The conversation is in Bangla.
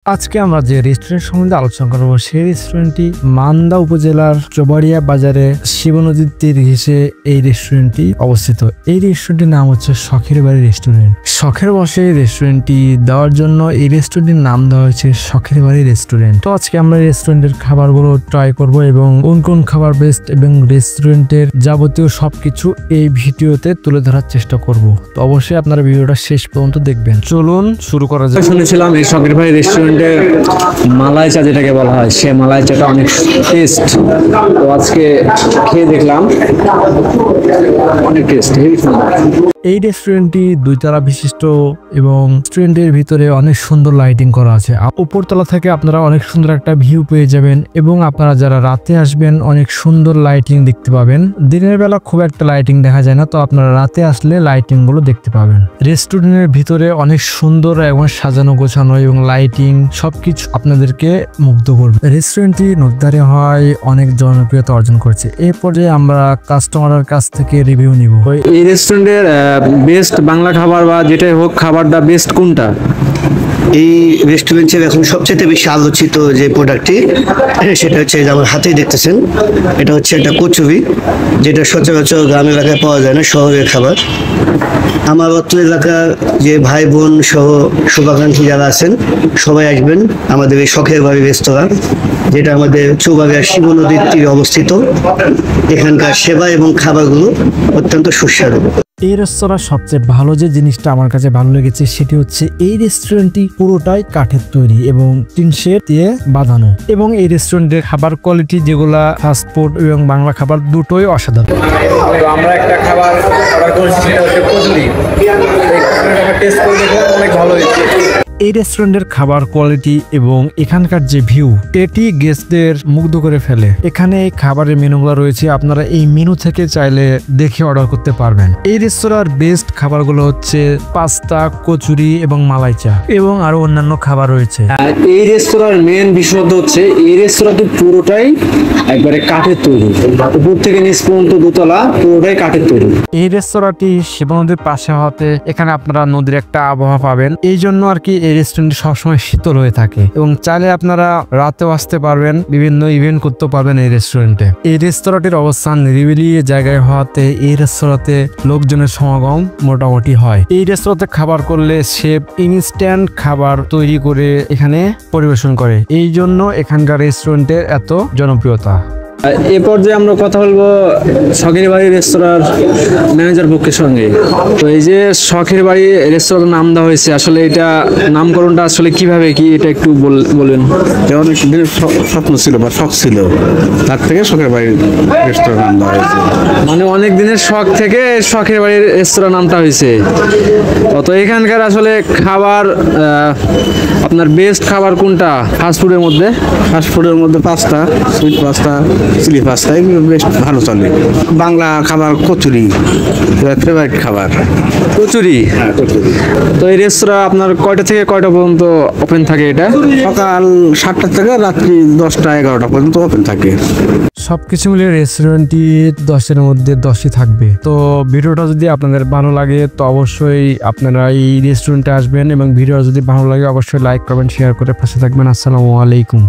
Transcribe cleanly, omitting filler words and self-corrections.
আজকে আমরা যে রেস্টুরেন্ট সম্বন্ধে আলোচনা করবো সেই রেস্টুরেন্টটি মান্দা উপজেলার চৌবাড়িয়া বাজারে শিব নদীর তীর ঘেঁষে এই রেস্টুরেন্টটি অবস্থিত। এই রেস্টুরেন্টের নাম হচ্ছে শখের বাড়ি রেস্টুরেন্ট। শখের বসে রেস্টুরেন্টটি দেওয়ার জন্য এই রেস্টুরেন্টের নাম দেওয়া হয়েছে শখের বাড়ি রেস্টুরেন্ট। তো আজকে আমরা রেস্টুরেন্টের খাবারগুলো ট্রাই করব এবং কোন কোন খাবার বেস্ট এবং রেস্টুরেন্টের যাবতীয় সবকিছু এই ভিডিওতে তুলে ধরার চেষ্টা করব। তো অবশ্যই আপনারা ভিডিওটা শেষ পর্যন্ত দেখবেন। চলুন শুরু করা যাক। শুনেছিলাম এই শখের বাড়ি রেস্টুরেন্টে মালাই চা যেটাকে বলা হয়, সে মালাই চাটা অনেক টেস্ট। তো আজকে খেয়ে দেখলাম, অনেক টেস্ট। এই রেস্টুরেন্টটি দুইতলা বিশিষ্ট এবং রেস্টুরেন্টের ভিতরে অনেক সুন্দর লাইটিং করা আছে। উপরতলা থেকে আপনারা অনেক সুন্দর একটা ভিউ পেয়ে যাবেন এবং আপনারা যারা রাতে আসবেন অনেক সুন্দর লাইটিং দেখতে পাবেন। দিনের বেলা খুব একটা লাইটিং দেখা যায় না, তো আপনারা রাতে আসলে লাইটিং গুলো দেখতে পাবেন। রেস্টুরেন্টের ভিতরে অনেক সুন্দর এবং সাজানো গোছানো এবং লাইটিং সবকিছু আপনাদেরকে মুগ্ধ করবে। রেস্টুরেন্টটি নদীধারে হয় অনেক জনপ্রিয়তা অর্জন করেছে। এই পর্যায়ে আমরা কাস্টমারের কাছ থেকে রিভিউ নিব। এই রেস্টুরেন্টের বেস্ট বাংলা খাবার বা যেটাই হোক, খাবারটা বেস্ট কোনটা? এই রেস্টুরেন্টের এখন সবচেয়ে বেশি আলোচিত যে প্রোডাক্টটি সেটা হচ্ছে আমার হাতেই দেখতেছেন, এটা হচ্ছে একটা কচুরি, যেটা সচরাচর গ্রাম এলাকায় পাওয়া যায় না, শহরের খাবার। আমার অত্র এলাকার যে ভাই বোন সহ শুভাকাঙ্ক্ষী যারা আছেন সবাই আসবেন আমাদের এই শখের বাড়ি রেস্তোরাঁ, যেটা আমাদের চৌবাড়িয়া শিব নদীর তীরে অবস্থিত। এখানকার সেবা এবং খাবারগুলো অত্যন্ত সুস্বাদু। এই রেস্তোরাঁর সবচেয়ে ভালো যে জিনিসটা আমার কাছে ভালো লেগেছে সেটি হচ্ছে এই রেস্টুরেন্টটি পুরোটাই কাঠের তৈরি এবং টিন শেড দিয়ে বাঁধানো, এবং এই রেস্টুরেন্টের খাবার কোয়ালিটি যেগুলা ফাস্ট ফুড এবং বাংলা খাবার দুটোই অসাধারণ। আমরা একটা খাবার অর্ডার করেছি, সেটা হচ্ছে কচুরি। টেস্ট করে দেখলাম, অনেক ভালো হয়েছে। এই রেস্টুরেন্টের খাবার কোয়ালিটি এবং এখানকার যে ভিউ এটি গেস্টদের মুগ্ধ করে ফেলে। এখানে এই খাবারের মেনুগুলো রয়েছে, আপনারা এই মেনু থেকে চাইলে দেখে অর্ডার করতে পারবেন। এই রেস্তোরাঁর বেস্ট খাবারগুলো হচ্ছে পাস্তা, কচুরি এবং মালাই চা এবং আরো অন্যান্য খাবার রয়েছে। এই রেস্তোরাঁর মেন বিশেষত্ব হচ্ছে এই রেস্তোরাঁটি পুরোটাই একবারে কাঠের তৈরি, উপর থেকে নিচ পর্যন্ত দোতলা পুরোটাই কাঠের তৈরি। এই রেস্তোরাঁটি শিব নদীর পাশে হতে এখানে আপনারা নদীর একটা আবহাওয়া পাবেন। এই জন্য আর কি এই রেস্টুরেন্ট সবসময় শীতল হয়ে থাকে এবং চাইলে আপনারা রাতেও আসতে পারবেন, বিভিন্ন ইভেন্ট করতে পারবেন এই রেস্টুরেন্টে। এই রেস্তোরাঁটির অবস্থান নিরিবিলি জায়গায় হওয়াতে এই রেস্তোরাঁতে লোকজনের সমাগম মোটামুটি হয়। এই রেস্তোরাঁতে খাবার করলে শেফ ইনস্ট্যান্ট খাবার তৈরি করে এখানে পরিবেশন করে, এই জন্য এখানকার রেস্টুরেন্টের এত জনপ্রিয়তা। এ পর্যায়ে আমরা কথা বলবো শখের বাড়ি রেস্তোরাঁর ম্যানেজার পক্ষের সঙ্গে। তো এই যে শখের বাড়ি রেস্তোরাঁর নাম দেওয়া হয়েছে, আসলে এটা নামকরণটা আসলে কিভাবে কি এটা একটু বলেন। অনেক দিনের স্বপ্ন ছিল বা শখ ছিল, তার থেকে শখের বাড়ির রেস্তোরাঁ নাম দেওয়া হয়েছে। মানে অনেক দিনের শখ থেকে শখের বাড়ির রেস্তোরাঁ নামটা হয়েছে। তো এখানকার আসলে খাবার, আপনার বেস্ট খাবার কোনটা ফাস্টফুডের মধ্যে? ফাস্টফুডের মধ্যে pasta, sweet pasta, chilli pasta, এগুলো বেশ ভালো চলে। বাংলা খাবার কচুরি ফেভারিট খাবার। কচুরি। তো এই রেস্তোরাঁ আপনার কয়টা থেকে কয়টা পর্যন্ত ওপেন থাকে? এটা সকাল 7টা থেকে রাত্রি 10টা 11টা পর্যন্ত ওপেন থাকে। সবকিছু মিলে রেস্টুরেন্টটি 10-এর মধ্যে 10ই থাকবে। তো ভিডিওটা যদি আপনাদের ভালো লাগে তো অবশ্যই আপনারা এই রেস্টুরেন্টে আসবেন এবং ভিডিও যদি ভালো লাগে অবশ্যই লাইক করবেন, শেয়ার করে পাশে থাকবেন। আসসালামু আলাইকুম।